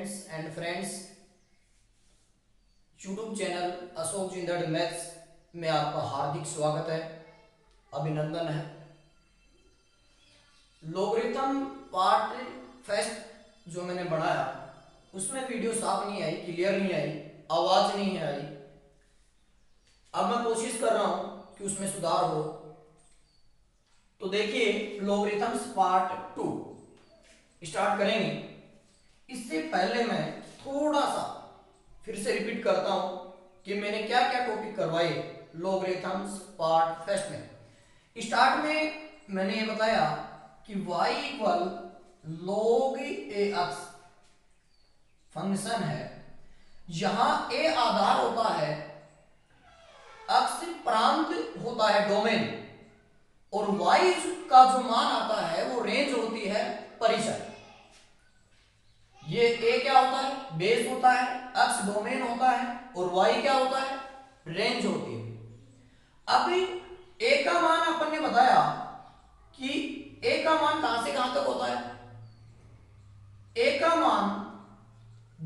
Students and friends, YouTube channel Ashok Jindar maths में आपका हार्दिक स्वागत है, अभिनंदन है। लोगरिथम पार्ट फर्स्ट जो मैंने बनाया उसमें वीडियो साफ नहीं आई, क्लियर नहीं आई, आवाज नहीं आई। अब मैं कोशिश कर रहा हूं कि उसमें सुधार हो। तो देखिए, लोगरिथम्स पार्ट 2 स्टार्ट करेंगे। इससे पहले मैं थोड़ा सा फिर से रिपीट करता हूं कि मैंने क्या क्या टॉपिक करवाए लोगरिथम्स पार्ट फर्स्ट में। स्टार्ट में मैंने ये बताया कि y equal log ax function है। यहां a आधार होता है, अक्ष प्रांत होता है डोमेन, और y का जो मान आता है वो रेंज होती है परिचय। ये a क्या होता है? बेस होता है, अक्ष डोमेन होता है, और y क्या होता है? रेंज होती है। अभी a का मान अपन ने बताया कि a का मान कहां से कहां तक होता है? a का मान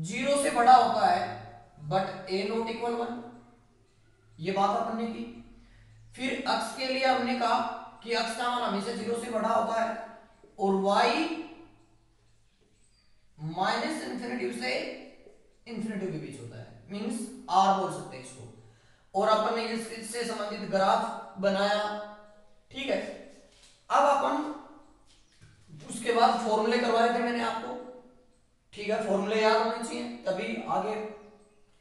0 से बड़ा होता है, बट a नॉट इक्वल 1। ये बात अपन ने की। फिर अक्ष के लिए हमने कहा कि अक्ष का मान हमेशा 0 से बड़ा होता है, और y माइनस इंफिनिटी से इंफिनिटी के बीच होता है, मींस r बोल सकते हैं इसको। और अपन ने इससे संबंधित ग्राफ बनाया। ठीक है, अब अपन उसके बाद फॉर्मूले करवाए थे मैंने आपको। ठीक है, फॉर्मूले याद होने चाहिए, तभी आगे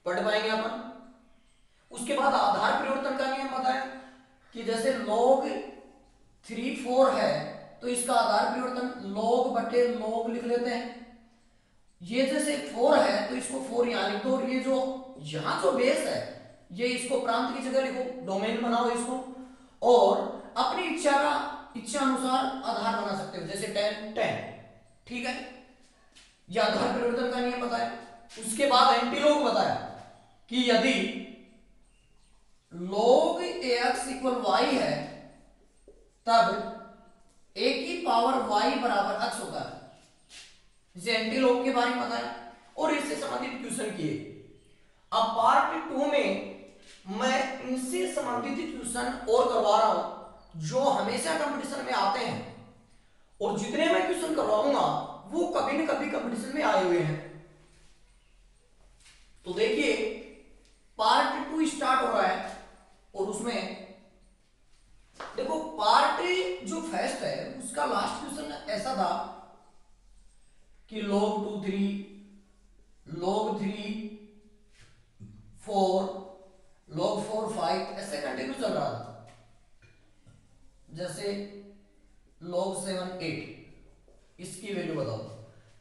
पढ़ पाएंगे अपन। उसके बाद आधार परिवर्तन का नियम बताया कि जैसे log 3 4 है तो इसका आधार परिवर्तन log बटे log लिख लेते हैं। ये जैसे 4 है तो इसको 4 यहां लिख दो, और ये जो यहां जो बेस है ये इसको प्रांत की जगह लिखो, डोमेन बनाओ इसको, और अपनी इच्छा अनुसार आधार बना सकते हो, जैसे 10 10। ठीक है, यह आधार परिवर्तन का नियम बताया। उसके बाद एंटीलॉग बताया कि यदि log ax इक्वल y है तब a की पावर y बराबर x होता है। इसे एंटीलॉग के बारे में बताया और इससे संबंधित क्वेश्चन किए। अब पार्ट 2 में मैं इनसे संबंधित क्वेश्चन और करवा रहा हूं जो हमेशा कंपटीशन में आते हैं, और जितने मैं क्वेश्चन करवाऊंगा वो कभी न कभी कंपटीशन में आए हुए हैं। तो देखिए, पार्ट 2 स्टार्ट हो रहा है, और उसमें देखो पार्ट जो फर्स्ट है उसका लास्ट क्वेश्चन ऐसा था कि log 2 3 log 3 4 log 4 5 ऐसे कंटिन्यू चल रहा था। जैसे log 7 8 इसकी वैल्यू बताओ।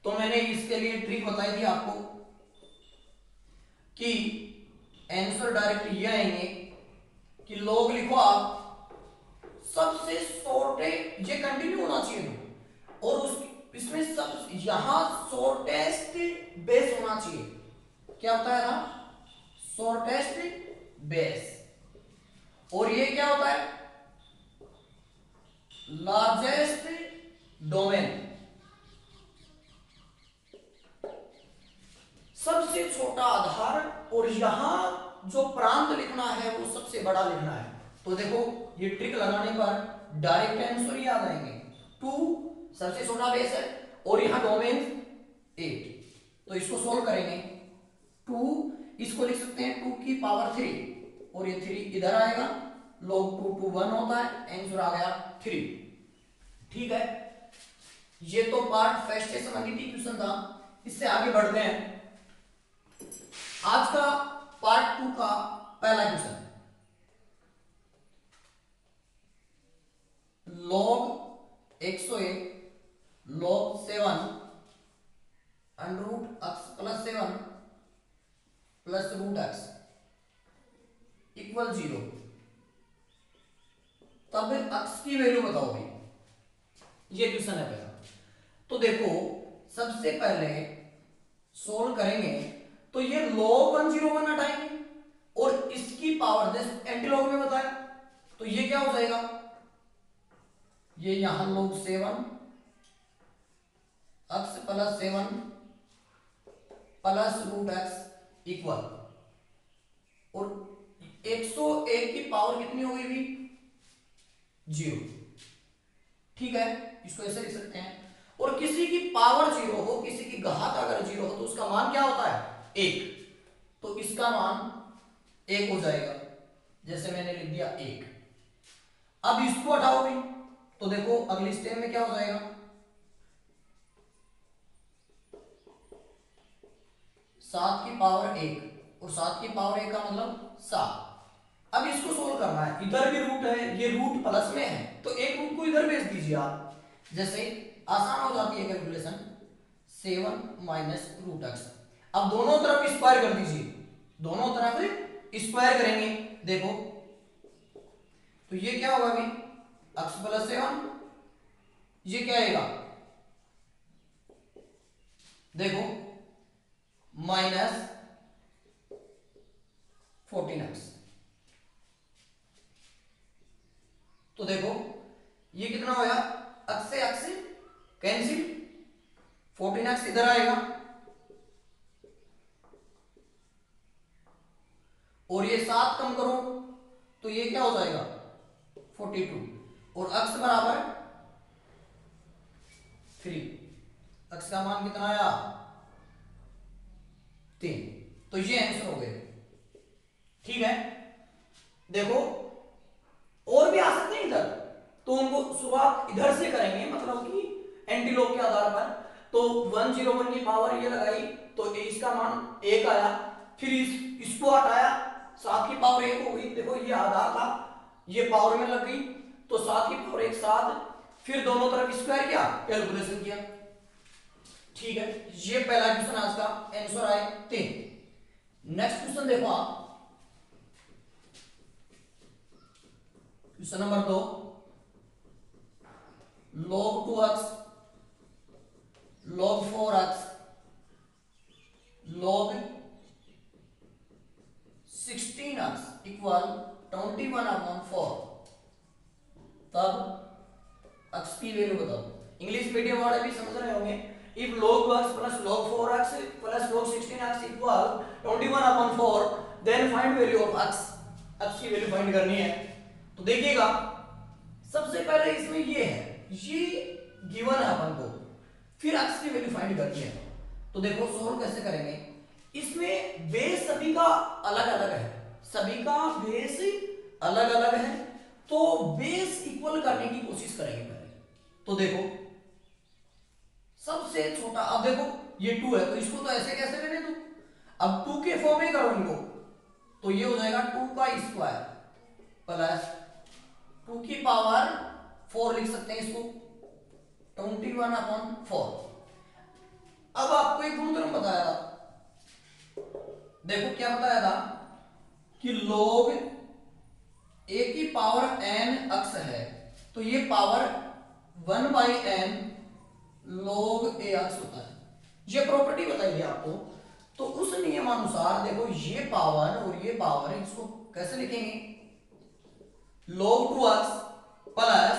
तो मैंने इसके लिए ट्रिक बताई थी आपको कि आंसर डायरेक्ट ये आएंगे कि log लिखो आप, सबसे शॉर्ट ये कंटिन्यू होना चाहिए, और उस इसमें सब यहां शॉर्टेस्ट बेस होना चाहिए। क्या होता है ना? Shortest base. और ये क्या होता है? Largest domain. सबसे छोटा आधार, और यहां जो प्रांत लिखना है वो सबसे बड़ा लिखना है। तो देखो, ये ट्रिक लगाने पर डायरेक्ट आंसर याद आएंगे। 2 सबसे छोटा बेस है, और यहां डोमेन 8। तो इसको सोल्व करेंगे। 2 इसको लिख सकते हैं 2 की पावर 3, और ये 3 इधर आएगा, log 2 2 1 होता है, आंसर आ गया 3। ठीक है, ये तो पार्ट फर्स्ट से संबंधित क्वेश्चन था। इससे आगे बढ़ते हैं। आज का पार्ट 2 का पहला question, log 101 log 7 under root x plus 7 plus root x equal 0, तब x की वैल्यू बताओ भाई। ये क्वेश्चन है पहला। तो देखो, सबसे पहले सोल्व करेंगे तो ये log 101 हटाएंगे, और इसकी पावर जैसे एंटीलॉग में बताया, तो ये क्या हो जाएगा? ये यहां log 7 x plus 7 plus root X equal, और 101 की पावर कितनी हो गई भी? 0। ठीक है, इसको ऐसे लिख सकते हैं। और किसी की पावर 0 हो, किसी की घात अगर 0 हो तो उसका मान क्या होता है? 1। तो इसका मान 1 हो जाएगा, जैसे मैंने लिख दिया 1। अब इसको हटाओ भी, तो देखो अगली स्टेप में क्या हो जाएगा? 7 की पावर 1, और 7 की पावर 1 का मतलब 7। अब इसको सोल्व करना है, इधर भी रूट है, ये रूट प्लस में है, तो एक रूट को इधर भेज दीजिए आप, जैसे आसान हो जाती है कैलकुलेशन। 7 minus root x. अब दोनों तरफ स्क्वायर कर दीजिए, दोनों तरफ स्क्वायर करेंगे, देखो तो ये क्या होगा अभी? एक्स प्लस 7, ये क्या आएगा? देखो माइनस 14x। तो देखो ये कितना होगा? एक्स से कैंसिल, 14x इधर आएगा, और ये 7 कम करो तो ये क्या हो जाएगा? 42, और x बराबर 3। x का मान कितना आया? 3। तो ये आंसर हो गए। ठीक है, देखो और भी आ सकते हैं इधर, तो उनको शुरुआत इधर से करेंगे, मतलब कि एंटीलोप के आधार पर। तो 101 की पावर ये लगाई, तो इसका मान 1 आया, फिर इसको हटाया, 7 की पावर 1 हो गई, देखो ये आधार था, ये पावर में लग गई, तो 7 की पावर 1 7, फिर दोनों तरफ स्क्वायर किया, कैलकुलेशन किया। ठीक है, ये पहला क्वेश्चन आज का आंसर आए 3। नेक्स्ट क्वेश्चन देखो आप, question number 2, log 2x log 4x log 16x equal 21/4। तब x की वैल्यू बताओ। इंग्लिश मीडियम वाले भी समझ रहे होंगे। If log 2x plus log 4x plus log 16x equal 21/4, then find value of x। x की वैल्यू फाइंड करनी है, तो देखिएगा सबसे पहले इसमें ये है, ये गिवन है अपन को, फिर x की वैल्यू फाइंड करनी है। तो देखो सोल्व कैसे करेंगे, इसमें बेस सभी का अलग अलग है, सभी का बेस अलग अलग है, तो बेस इक्वल करने की कोशिश करेंगे पहले। तो देखो सबसे छोटा, अब देखो ये 2 है, तो इसको तो ऐसे कैसे लेने दो, अब 2 के फॉर्म में करो इनको, तो ये हो जाएगा 2 का स्क्वायर प्लस 2 की पावर 4 लिख सकते हैं इसको, 21/4। अब आपको एक गुणधर्म बताया था, देखो क्या बताया था कि log a की पावर n अक्स है, तो ये पावर 1/n log a अक्स होता है, ये प्रॉपर्टी बताई थी आपको। तो उस नियमानुसार देखो ये पावर और ये पावर, इसको कैसे लिखेंगे? log 2x plus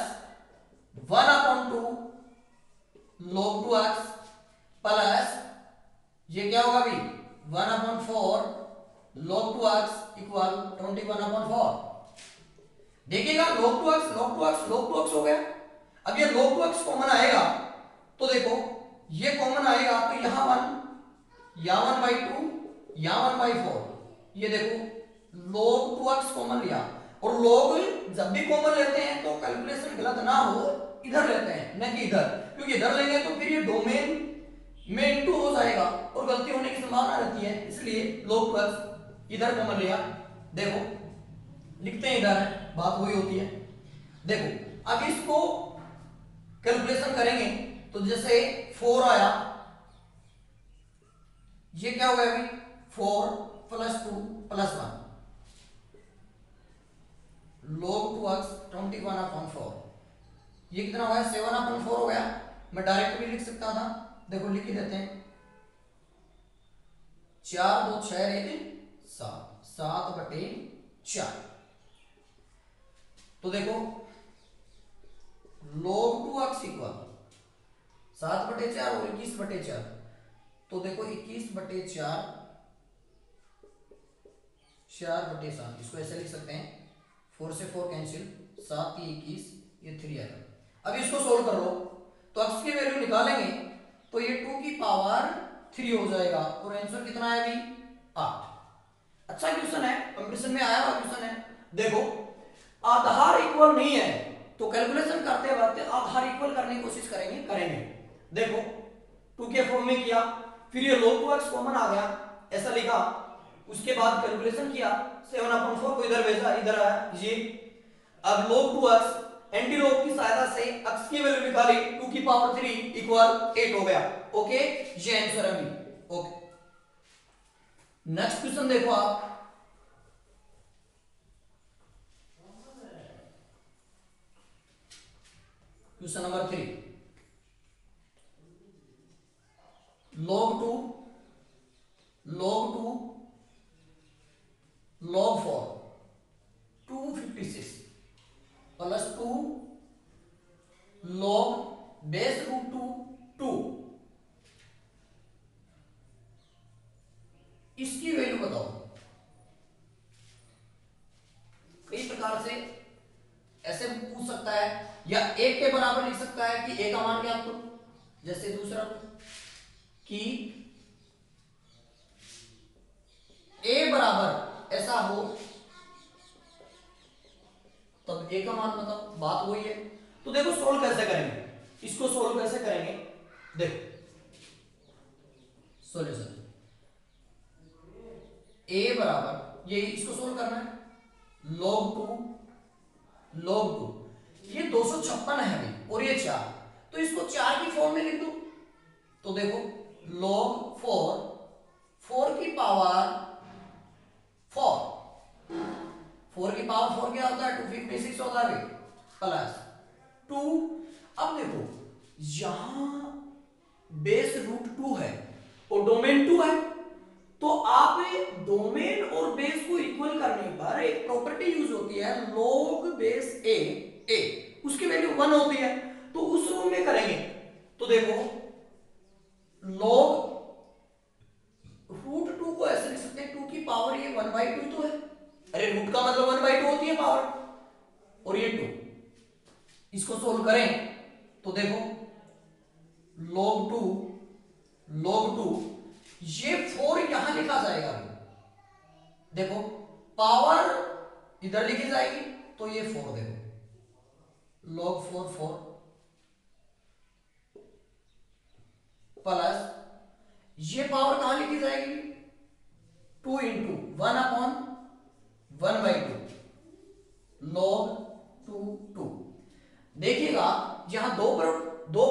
1/2 log 2x plus ये क्या होगा अभी? 1/4 log 2x इक्वल 21/4। देखिएगा log 2x log 2x log 2x हो गया। अब ये log 2x कॉमन आएगा, तो देखो ये कॉमन आएगा, तो यहां 1 या 1/2 या 1/4, ये देखो log 2x कॉमन लिया, और log जब भी कॉमन लेते हैं तो कैलकुलेशन गलत ना हो, इधर लेते हैं न कि इधर, क्योंकि इधर लेंगे तो फिर ये डोमेन में इनटू हो जाएगा और गलती होने की संभावना रहती है, इसलिए log 2x इधर कॉमन लिया। देखो लिखते हैं इधर है, बात वही होती है। देखो अब इसको कैलकुलेशन करेंगे, तो जैसे 4 आया, ये क्या हो गया अभी? 4 प्लस 2 प्लस 1 log 2x 21/4, ये कितना हो गया? 7/4 हो गया। मैं डायरेक्ट भी लिख सकता था, देखो लिख ही देते हैं, 4 2 6 1 7 7/4। तो देखो log 2x इक्वल 7/4 और 21/4, तो देखो 21/4, 4/7, इसको ऐसे लिख सकते हैं, 4 से 4 कैंसिल, 7 ये 21, ये 3 आएगा। अब इसको सोल्व कर लो तो x की वैल्यू निकालेंगे तो ये 2 की पावर 3 हो जाएगा और आंसर कितना है अभी 8। अच्छा क्वेश्चन है, कंपटीशन में आया हुआ क्वेश्चन है। देखो आधार इक्वल नहीं है तो कैलकुलेशन करते वक्त आधार इक्वल करने की कोशिश करेंगे। देखो 2 के फॉर्म में किया, फिर ये log 2x कॉमन आ गया, ऐसा लिखा, उसके बाद कैलकुलेशन किया, 7/4 को इधर भेजा, इधर आया ये। अब log 2x एंटी लॉग की सहायता से x की वैल्यू निकाली, 2 की पावर 3 इक्वल 8 हो गया। ओके, ये आंसर है अभी। ओके, नेक्स्ट क्वेश्चन देखो आप, question number 3, log 2 log 4 256 plus 2 log base root 2 इसकी वैल्यू बताओ। कई प्रकार से ऐसे पूछ सकता है, या एक के बराबर लिख सकता है कि ए का मान क्या आपको, जैसे दूसरा कि ए बराबर ऐसा हो तब ए का मान बताओ, बात वही है। तो देखो सोल्व कैसे करेंगे, इसको सोल्व कैसे करेंगे, देखो सॉल्यूशन ए बराबर, ये इसको सोल्व करना है, log 2 ये 256 है अभी और ये 4, तो इसको 4 की फॉर्म में लिख दो। तो देखो log 4 की पावर 4 की पावर 4 क्या होता है 256 होता है प्लस 2। अब देखो यहां बेस रूट 2 है और डोमेन 2 है, तो आप डोमेन और बेस को इक्वल करने पर एक प्रॉपर्टी यूज होती है log बेस ए, उसकी वैल्यू 1 होती है, तो उस रूम में करेंगे। तो देखो log रूट 2 को ऐसे लिख सकते हैं, 2 की पावर ये 1/2 तो है, अरे रूट का मतलब 1/2 होती है पावर, और ये 2, इसको सोल्व करें तो देखो log 2 ये 4 यहां लिखा जाएगा अभी, देखो पावर इधर लिखी जाएगी तो ये 4, देखो log 4 प्लस ये पावर कहां लिखी जाएगी 2 इंटू 1/1/2 log 2 देखिएगा यहां दो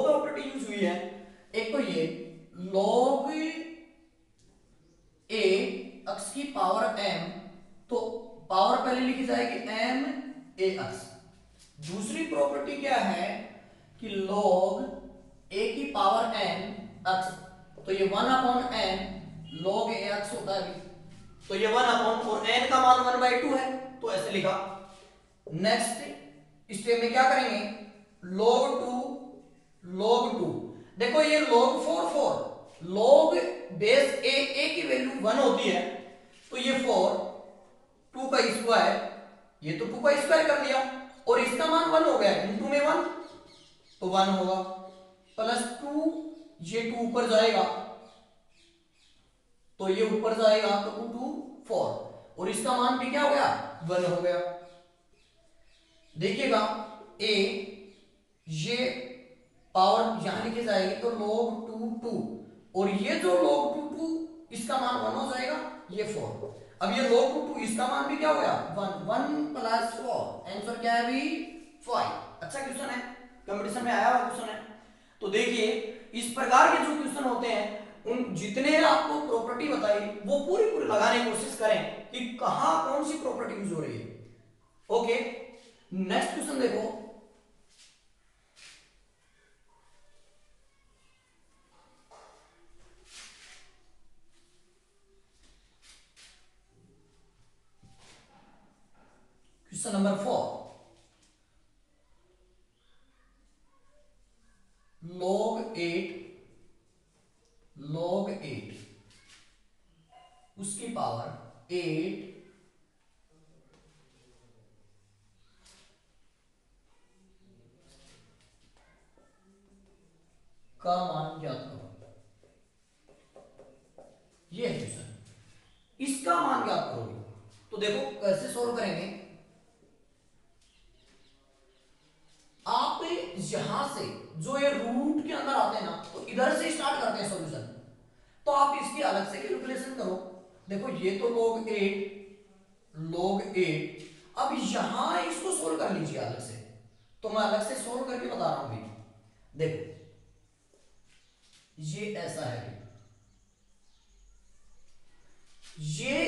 प्रॉपर्टी यूज हुई है, एक तो ये log a x की पावर m, तो पावर पहले लिखी जाएगी m a x। दूसरी प्रॉपर्टी क्या है कि log a की पावर n x, तो ये 1/n log a x होता है अभी, तो ये 1/, और n का मान 1/2 है, तो ऐसे लिखा। नेक्स्ट स्टेप में क्या करेंगे log 2 देखो ये log 4 log बेस a की वैल्यू 1 होती है, तो ये 4 2 का स्क्वायर, ये तो 2 का स्क्वायर कर लिया और इसका मान 1 हो गया, इनटू में 1 तो 1 होगा, प्लस 2 ये 2 ऊपर जाएगा तो ये ऊपर जाएगा तो 2 4, और इसका मान भी क्या हो गया 1 हो गया। देखिएगा a ये पावर यहां लिखी जाएगी तो log 2 और ये जो log 2 इसका मान 1 हो जाएगा, ये 4। अब ये log 2 इसका मान भी क्या हो गया 1 प्लस 4, आंसर क्या है अभी 5। अच्छा क्वेश्चन है, कंपटीशन में आया हुआ क्वेश्चन है। तो देखिए इस प्रकार के जो क्वेश्चन होते हैं उन जितने आपको प्रॉपर्टी बताई वो पूरी लगाने की कोशिश करें कि कहां कौन सी प्रॉपर्टी यूज हो रही है। ओके, नेक्स्ट क्वेश्चन देखो, क्वेश्चन नंबर 4, log 8 8 का मान ज्ञात करो। ये है क्वेश्चन, इसका मान ज्ञात करोगे। तो देखो कैसे सॉल्व करेंगे। आप यहां से जो ये रूट के अंदर आते हैं ना, तो इधर से स्टार्ट करते हैं सॉल्यूशन। तो आप इसकी अलग से कैलकुलेशन करो। देखो ये तो log 8 अब यहां इसको सोल्व कर लीजिए अलग से। तो मैं अलग से सोल्व करके बता रहा हूं भाई। देखो ये ऐसा है, ये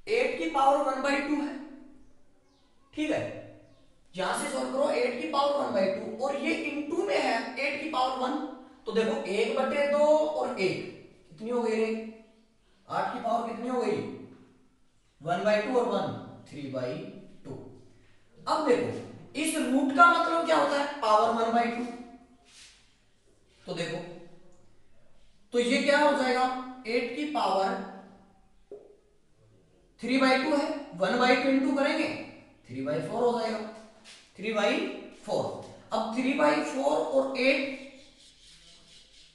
8 की पावर 1/2 है, ठीक है। यहां से सोल्व करो 8 की पावर 1/2 और ये इनटू में है 8 की पावर 1। तो देखो 1/2 और 1 कितनी हो गई रे? 8 की पावर कितनी हो गई? 1/2 और 1 3/2। अब देखो इस रूट का मतलब क्या होता है? पावर 1/2। तो देखो तो ये क्या हो जाएगा? 8 की पावर 3/2 है, 1/2 इंटू करेंगे 3/4 हो जाएगा, 3/4। अब 3/4 और 8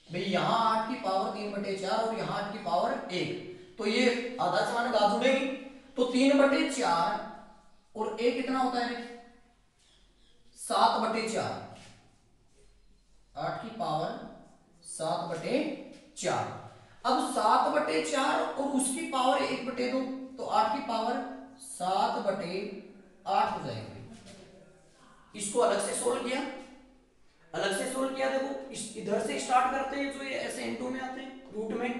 भाई यहां 8 की पावर 3/4 और यहां 8 की पावर 1, तो ये आधा समान गा जुड़ेगी। तो 3/4 और 1 कितना होता है? 7/4। 8 की पावर 7/4। अब 7/4 और उसकी पावर 1/2, तो 8 की पावर 7/8 हो जाएगी। इसको अलग से सोल्व किया, देखो इधर से स्टार्ट करते हैं, जो ये ऐसे इनटू में आते हैं रूट में।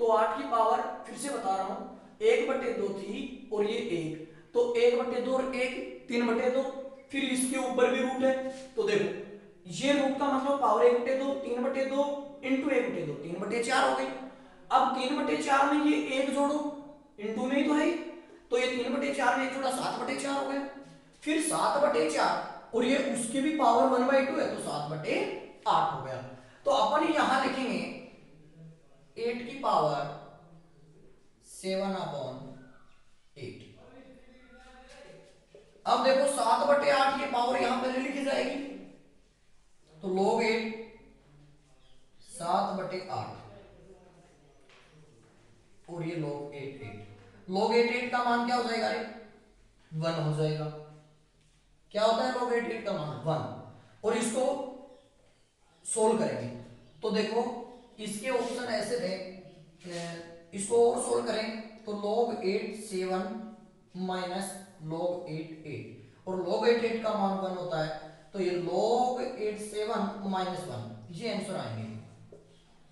तो 8 की पावर फिर से बता रहा हूं 1/2 थी और ये 1, तो 1/2 और 1 3/2, फिर इसके ऊपर भी रूट है। तो देखो ये रूट का मतलब पावर 1/2 3/2 इंटू 1/2 3/4 हो गई। अब 3/4 में ये 1 जोड़ो, इंटू में ही तो है, तो ये 3/4 में 1 जोड़ा 7/4 हो गया। फिर 7/4 और ये उसकी भी पावर 1/2 है, तो 7/8 हो गया। तो अपन यहां लिखेंगे 8 की पावर 7/8। अब देखो 7/8 ये पावर यहां पहले लिखी जाएगी, तो log 8 7/8 और ये log 8 का मान क्या हो जाएगा रे? 1 हो जाएगा। क्या होता है log 8 का मान? 1। और इसको सोल्व करेंगे तो देखो इसके ऑप्शन ऐसे थे, इसको और सोल्व करें तो log 8 7 माइनस log 8 8 और log 8 8 का मान 1 होता है, तो ये log 8 7 माइनस 1, ये आंसर आएंगे।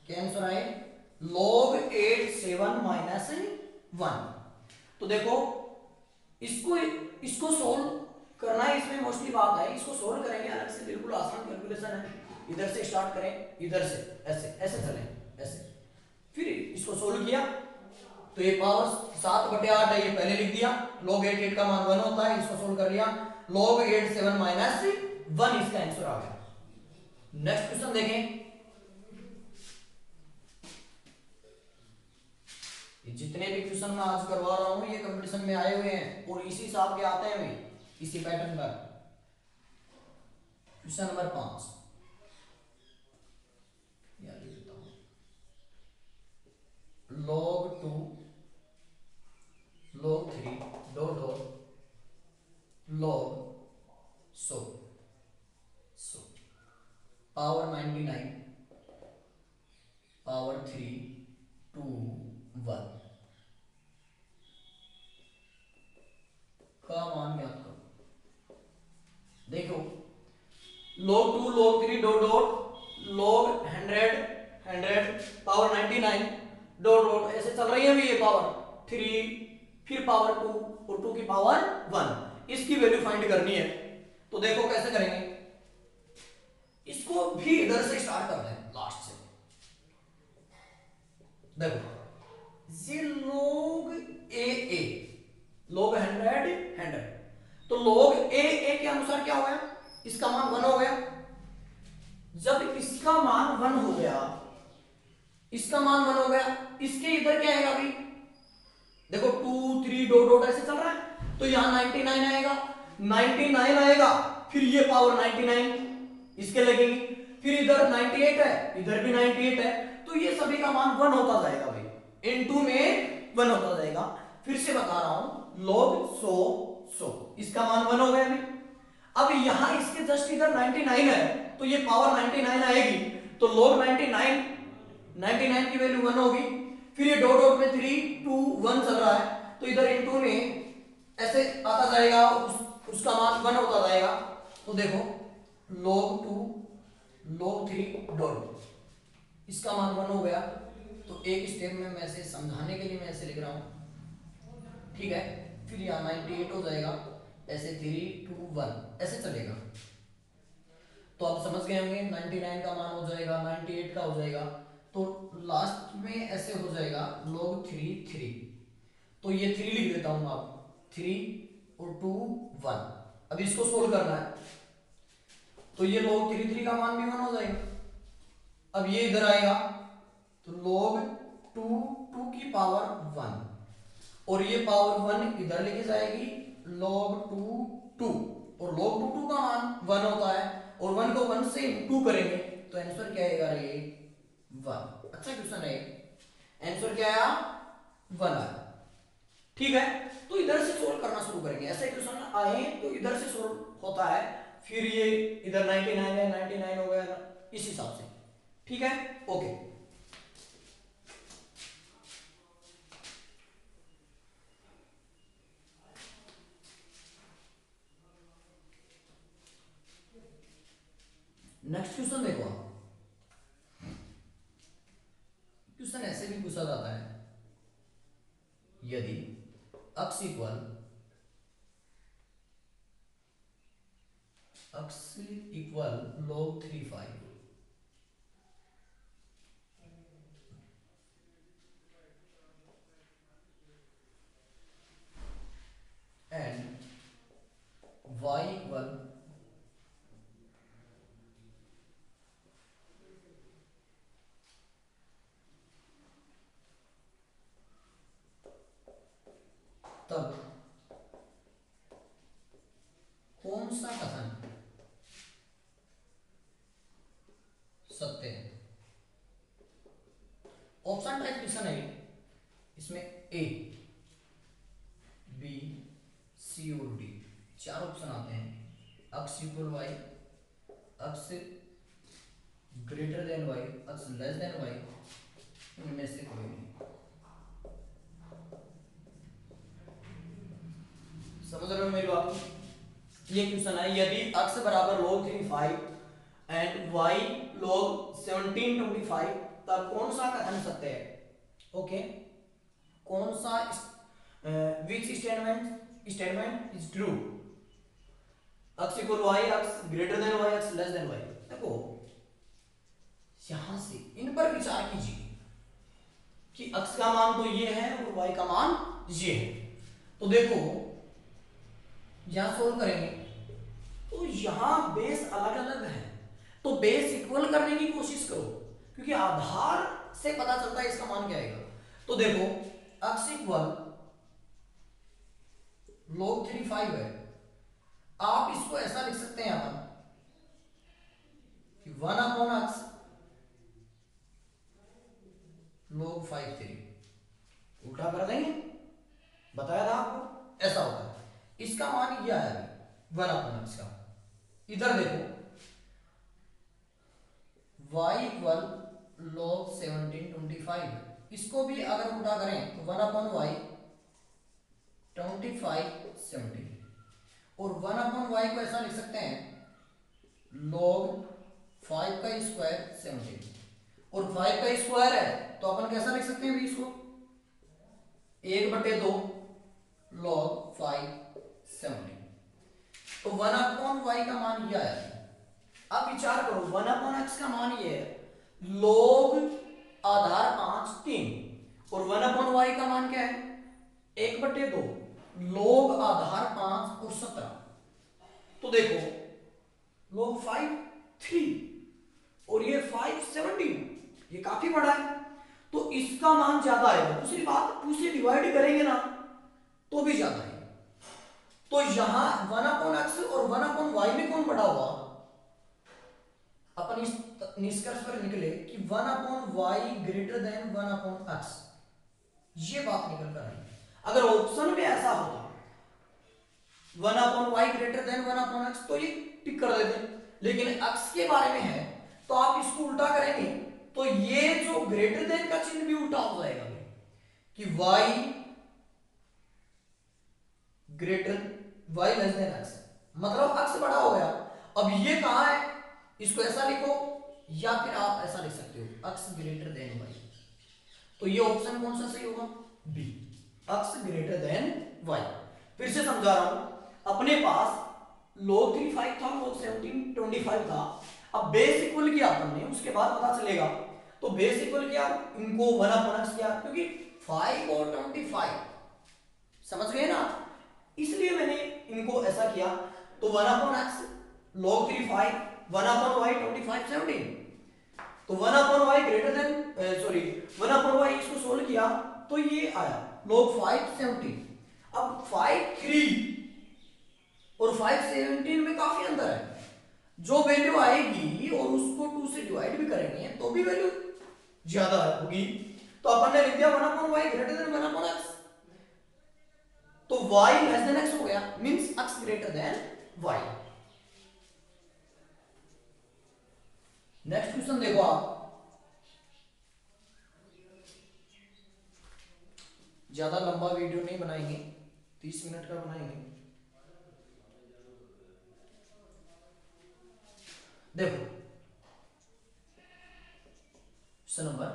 क्या आंसर आए? log 8 7 minus 1। तो देखो इसको सोल्व करना है, इसमें मोस्टली बात है, इसको सोल्व करेंगे अलग से, बिल्कुल आसान कैलकुलेशन है। इधर से स्टार्ट करें, इधर से ऐसे ऐसे चलें, ऐसे, फिर इसको सोल्व किया तो ये पावर 7/8 है, ये पहले लिख दिया। log 8 8 का मान 1 होता है, इसको सोल्व कर लिया। log 8 7 माइनस 1 इसका आंसर आ गया। नेक्स्ट क्वेश्चन देखें। जितने भी क्वेश्चन मैं आज करवा रहा हूं ये कंपटीशन में आए हुए हैं और इसी हिसाब के आते हैं भी, इसी पैटर्न पर। Question number 5 log 2 log 3 dot log so power 99 power 3 2 1 का मान ज्ञात करो। देखो log 2 log 3 log 100 power 99 dot ऐसे चल रही है भी, ये पावर 3 फिर पावर 2 और 2 की पावर 1, इसकी वैल्यू फाइंड करनी है। तो देखो कैसे करेंगे, इसको भी इधर से स्टार्ट कर दें लास्ट से। देखो ये log a log 100 तो log a के अनुसार क्या हो गया? इसका मान 1 हो गया। जब इसका मान 1 हो गया, इसका मान 1 हो गया, इसके इधर क्या आएगा भाई? देखो 2 3 डॉट डॉट ऐसे चल रहा है, तो यहाँ 99 आएगा, 99 आएगा, फिर ये पावर 99 इसके लगेगी, फिर इधर 98 है, इधर भी 98 है, तो ये सभी का मान 1 होता जाएगा भाई, इनटू में 1 होता जाएगा। फिर से बता रहा हूं, log 100 इसका मान 1 हो गया अभी। अब यहां इसके जस्ट इधर 99 है, तो ये पावर 99 आएगी, तो log 99 की वैल्यू 1 होगी। फिर ये डॉट डॉट में 3 2 1 चल रहा है, तो इधर इनटू में ऐसे आता जाएगा, उसका मान 1 होता जाएगा। तो देखो log 2 log 3 डॉट, इसका मान 1 हो गया। तो एक स्टेप में मैं ऐसे समझाने के लिए मैं ऐसे लिख रहा हूं, ठीक है। फिर यहाँ 98 हो जाएगा, ऐसे 3 2 1 ऐसे चलेगा। तो आप समझ गए होंगे, 99 का मान हो जाएगा, 98 का हो जाएगा, तो लास्ट में ऐसे हो जाएगा log 3 3। तो ये 3 लिख देता हूं आप, 3 और 2 1। अब इसको सोल्व करना है, तो ये log 3 3 का मान भी 1 हो जाएगा। अब ये इधर आएगा, तो log 2 2 की पावर 1, और ये पावर 1 इधर लेके जाएगी, log 2 2, और log 2 2 का मान 1 होता है, और 1 को 1 से 2 करेंगे, तो आंसर क्या आएगा रे 1। अच्छा क्वेश्चन है, आंसर क्या आया 1 आया, ठीक है। तो इधर से सोल्व करना शुरू करेंगे, ऐसे क्वेश्चन आए तो इधर से सोल्व होता है। फिर ये इधर 99 है, 99 हो गया ना, इस हिसाब से, ठीक है, ओके। नेक्स्ट क्वेश्चन देखो आप, क्वेश्चन ऐसे भी पूछा जाता है, यदि x equal log 3 5 and y equal तब कौन सा कथन सत्य है। ऑप्शन टाइप क्वेश्चन है, इसमें ए बी सी और डी 4 ऑप्शन आते हैं। x equal y, x greater than y, x less than y, इनमें से कोई नहीं। समझ रहे हो मेरी बात? ये क्वेश्चन है, यदि x बराबर log 3 5 एंड y log 17 25, तब कौन सा कथन सत्य है। ओके, कौन सा which statement is true. x equal y, x greater than y, x less than y। देखो यहां से इन पर विचार कीजिए कि x का मान तो ये है और y का मान ये है। तो देखो यहां सोल्व करेंगे, तो यहां बेस अलग अलग है, तो बेस इक्वल करने की कोशिश करो, क्योंकि आधार से पता चलता है इसका मान क्या आएगा। तो देखो x इक्वल log 3 5 है, आप इसको ऐसा लिख सकते हैं अपन कि 1 अपॉन x log 5 3, उल्टा कर देंगे, बताया था आपको ऐसा होता है। इसका मान यह है 1 अपॉन x का। इधर देखो y इक्वल log 17 25, इसको भी अगर उल्टा करें तो 1 अपॉन y 25 17, और 1 अपॉन y को ऐसा लिख सकते हैं log 5 का स्क्वायर 17, और 5 का स्क्वायर है तो अपन कैसा लिख सकते हैं इसको 1/2 log 5 17। तो 1 अपॉन y का मान यह है। अब विचार करो 1 अपॉन x का मान ये है, log आधार 5 3, और 1 अपॉन y का मान क्या है 1/2 log आधार 5 और 17। तो देखो log 5 3 और ये 5 17, ये काफी बड़ा है। तो इसका मान ज्यादा आएगा। दूसरी बात, 2 से डिवाइड करेंगे ना तो भी ज्यादा है। तो यहां 1/x और 1/y में कौन बड़ा हुआ? अपन इस निष्कर्ष पर निकले कि 1/y ग्रेटर देन 1/x, ये बात निकल कर आई। अगर ऑप्शन में ऐसा होता 1/y ग्रेटर देन 1/x तो ये टिक कर देते, लेकिन x के बारे में है तो आप इसको उल्टा करेंगे तो ये जो ग्रेटर देन का चिन्ह भी उल्टा हो जाएगा कि y greater y less than x, मतलब x बड़ा हो गया। अब ये कहां है, इसको ऐसा लिखो या फिर आप ऐसा लिख सकते हो x ग्रेटर देन y, तो ये ऑप्शन कौन सा सही होगा? B, x greater than y। फिर से समझा रहा हूं, अपने पास log 3 5 था, log 17 25 था। अब बेस इक्वल किया अपन ने, उसके बाद पता चलेगा, तो बेस इक्वल किया, इनको 1/x किया, क्योंकि 5 और 25 समझ गए ना, इसलिए मैंने इनको ऐसा किया। तो 1/x log 3 5, 1/y 25 17, तो 1/y greater than sorry 1/y इसको सोल्व किया तो ये आया log 5 17। अब 5 3 और 5 17 में काफी अंतर है, जो वैल्यू आएगी और उसको 2 से डिवाइड भी करेंगे तो भी वैल्यू ज्यादा होगी। तो अपन ने लिख दिया 1/y ग्रेटर देन 1/x, तो y लेस देन x हो गया, means x greater than y। Next question देखो आप, ज्यादा लंबा वीडियो नहीं बनाएंगे, 30 मिनट का बनाएंगे। देखो question number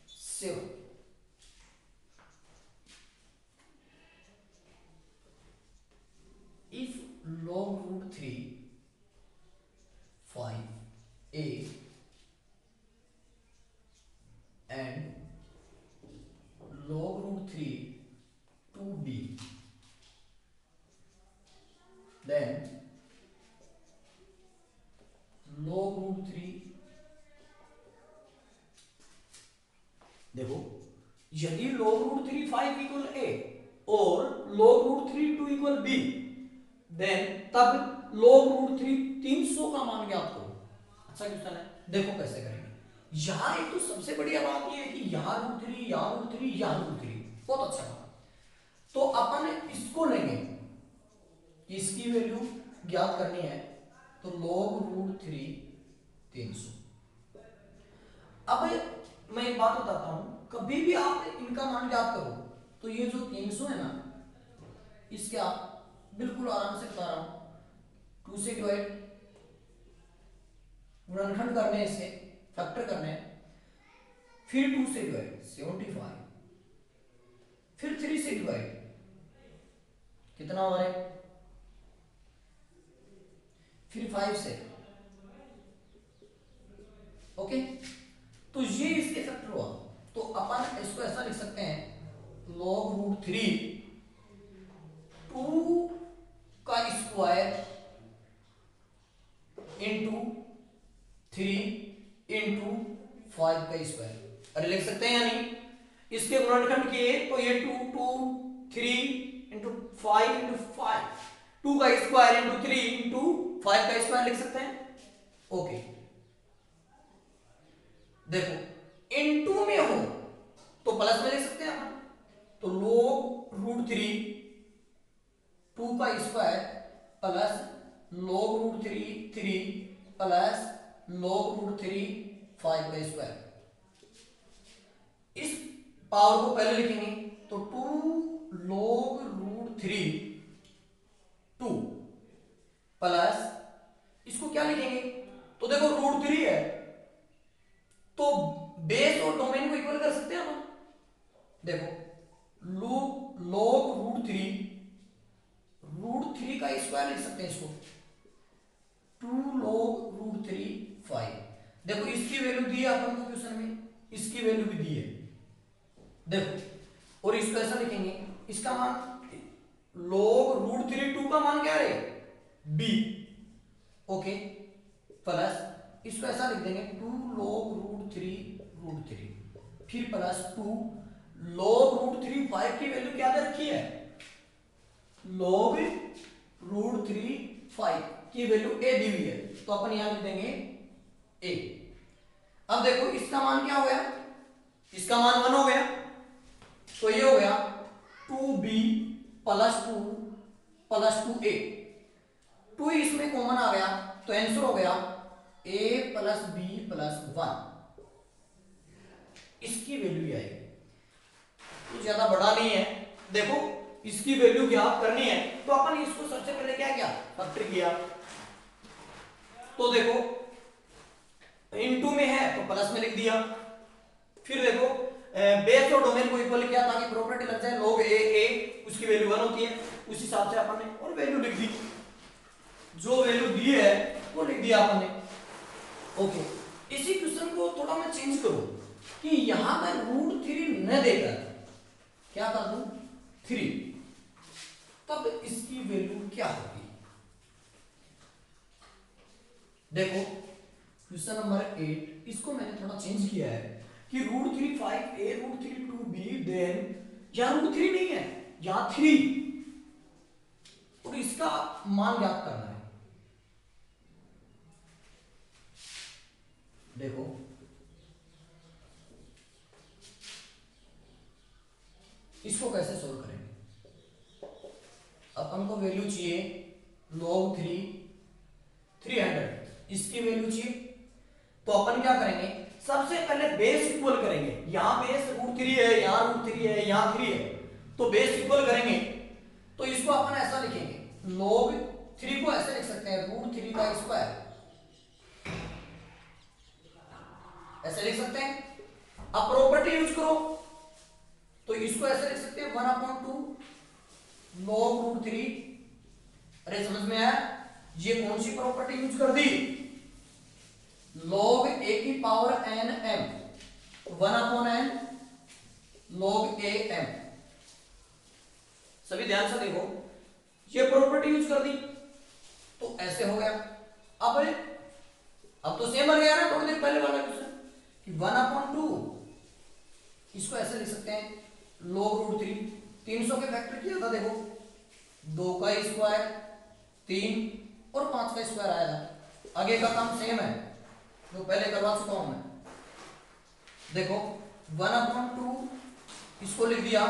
7, if log root 3 5a and log root 3 2b, then log root 3, देखो यदि log root 3 5 इक्वल a और log root 3 2 इक्वल b, देन तब log root 3 300 का मान ज्ञात करो। अच्छा क्वेश्चन है, देखो कैसे करेंगे। यहां एक तो सबसे बढ़िया बात ये है कि यहां √3 यहां √3 यहां √3, बहुत अच्छा बात। तो अपन इसको लेंगे, इसकी वैल्यू ज्ञात करनी है, तो log √3 300। अब मैं एक बात बताता हूं, कभी भी आप इनका मान ज्ञात करो तो ये जो 300 है ना, इसके आप बिल्कुल आराम से बता रहा हूं, 2 से डिवाइड गुणनखंड करने, इसे फैक्टर करने, फिर 2 से डिवाइड 75, फिर 3 से डिवाइड कितना हो रहा है, फिर 5 से, ओके। तो ये इसके फैक्टर हुआ, तो अपन इसको ऐसा लिख सकते हैं log √3 2 का स्क्वायर इंटू 3 इंटू 5 का स्क्वायर, अरे लिख सकते हैं या नहीं? इसके गुणनखंड किए तो ये 2 2 3 इंटू 5 इंटू 5, 2 का स्क्वायर इंटू 3 इंटू 5 का स्क्वायर लिख सकते हैं, ओके। देखो इंटू में हो तो प्लस में लिख सकते हैं हम, तो log √3 2 का square plus log √3 3 plus log √3 5 का स्क्वायर। इस पावर को पहले लिखेंगे तो 2 log √3 2 प्लस इसको क्या लिखेंगे, तो देखो √3 है तो बेस और डोमेन को इक्वल कर सकते हैं हम। देखो log √3 का स्क्वायर लिख सकते हैं इसको, 2 log √3 5। देखो इसकी वैल्यू दी है अपन को क्वेश्चन में, इसकी वैल्यू भी दी है, देखो। और इसको ऐसा लिखेंगे, इसका मान log √3 2 का मान क्या है, b, ओके, प्लस इसको ऐसा लिख देंगे 2 log √3 √3 फिर प्लस 2 log रूट 3 5 की वैल्यू क्या दे रखी है, log रूट 3 5 की वैल्यू a दी हुई है, तो अपन यहां लिख देंगे a। अब देखो इसका मान क्या हो गया, इसका मान 1 हो गया, तो ये हो गया 2b प्लस 2 प्लस 2a, 2 इसमें कॉमन आ गया तो आंसर हो गया a प्लस b प्लस 1। इसकी वैल्यू ये आएगी, तो ज्यादा बड़ा नहीं है। देखो इसकी वैल्यू क्या करनी है, तो अपन इसको सबसे पहले क्या किया, फैक्टर किया। तो देखो इनटू में है तो प्लस में लिख दिया, फिर देखो बेस और डोमेन को इक्वल किया ताकि प्रॉपर्टी लग जाए, log a उसकी वैल्यू 1 होती है, उस हिसाब से अपन ने और वैल्यू लिख दी, जो वैल्यू दी है वो लिख दिया अपन ने। ओके, इसी क्वेश्चन को थोड़ा मैं चेंज करूं कि यहां पर रूट 3 न देकर क्या कर दूं 3, तब इसकी वैल्यू क्या होगी। देखो क्वेश्चन नंबर 8, इसको मैंने थोड़ा चेंज किया है कि root 3 5a root 3 2b, then यहां रूट 3 नहीं है, यहां 3, और इसका मान ज्ञात करना है। देखो इसको कैसे सोल्व करेंगे, अपन को वैल्यू चाहिए log 3 300, इसकी वैल्यू चाहिए, तो अपन क्या करेंगे, सबसे पहले बेस इक्वल करेंगे, यहां बेस रूट 3 है, यहां रूट 3 है, यहां 3 है, तो बेस इक्वल करेंगे, तो इसको अपन ऐसा लिखेंगे, log 3 को ऐसे लिख सकते हैं रूट 3 का स्क्वायर, ऐसे लिख सकते हैं। अब प्रॉपर्टी यूज करो तो इसको ऐसे लिख सकते हैं 1/2 log रूट 3। अरे समझ में आया, ये कौन सी प्रॉपर्टी यूज कर दी, log a की power n m 1/n log a m। सभी ध्यान से देखो, ये प्रॉपर्टी यूज कर दी तो ऐसे हो गया। अब तो सेम बन गया ना थोड़ी देर पहले वाला क्वेश्चन कि 1/2, इसको ऐसे लिख सकते हैं log रूट 3, 300 के फैक्टर किया था, देखो 2 का स्क्वायर 3 और 5 का स्क्वायर आएगा। आगे का काम सेम है जो पहले करवा चुका हूं मैं। देखो 1/2 इसको लिख दिया,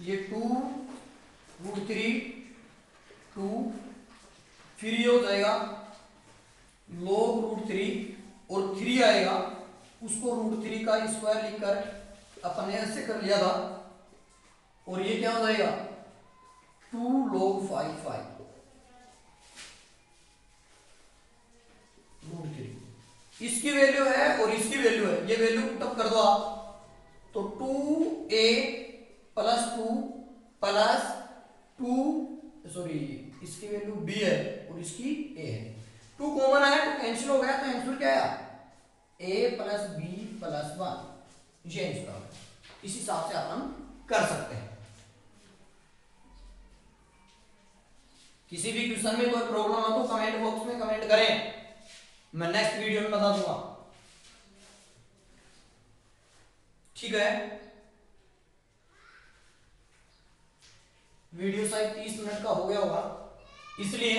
ये 2 रूट 3 2, फिर ये हो जाएगा log रूट 3 और 3 आएगा, उसको रूट 3 का स्क्वायर लिखकर अपन ने ऐसे कर लिया था, और ये क्या हो जाएगा 2 log 5 रूट 3। इसकी वैल्यू है और इसकी वैल्यू है, ये वैल्यू पुटअप कर दो आप, तो 2a प्लस 2 प्लस 2, सॉरी इसकी वैल्यू b है और इसकी a है, 2 कॉमन आया तो कैंसिल हो गया, तो आंसर क्या आया a प्लस b प्लस 1, ये आंसर है। इस हिसाब से अपन कर सकते हैं। किसी भी क्वेश्चन में कोई प्रॉब्लम हो तो कमेंट बॉक्स में कमेंट करें, मैं नेक्स्ट वीडियो में बता दूंगा, ठीक है। वीडियो शायद 30 मिनट का हो गया होगा, इसलिए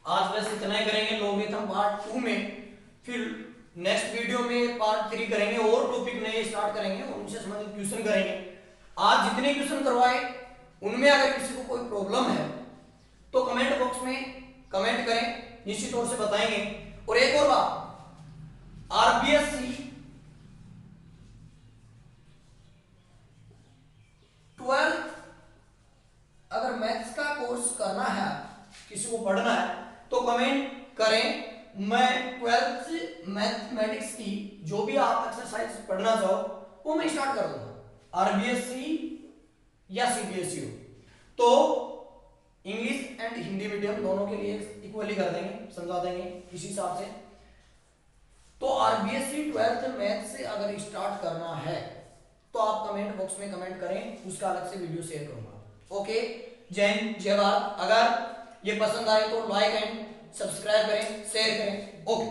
आज बस इतना ही करेंगे लॉगरिथम पार्ट 2 में, फिर नेक्स्ट वीडियो में पार्ट 3 करेंगे और टॉपिक नए स्टार्ट करेंगे, उनसे संबंधित क्वेश्चन करेंगे। आज जितने क्वेश्चन करवाए उनमें अगर किसी को कोई प्रॉब्लम है तो कमेंट बॉक्स में कमेंट करें, निश्चित तौर से बताएंगे। और एक और बात, आरबीएससी 12 अगर मैथ्स का कोर्स करना है, किसी को पढ़ना है तो कमेंट करें, मैं 12th मैथमेटिक्स की जो भी आप एक्सरसाइज पढ़ना चाहो वो मैं स्टार्ट कर दूंगा, आरबीएससी या सीबीएसई हो, तो इंग्लिश एंड हिंदी मीडियम दोनों के लिए इक्वली कर देंगे, समझा देंगे इसी हिसाब से। तो आरबीएससी 12th मैथ से अगर स्टार्ट करना है तो आप कमेंट बॉक्स में कमेंट करें, उसका अलग से वीडियो शेयर करूंगा। ओके, जय हिंद जय भारत। अगर ये पसंद आए तो लाइक एंड सब्सक्राइब करें, शेयर करें। ओके।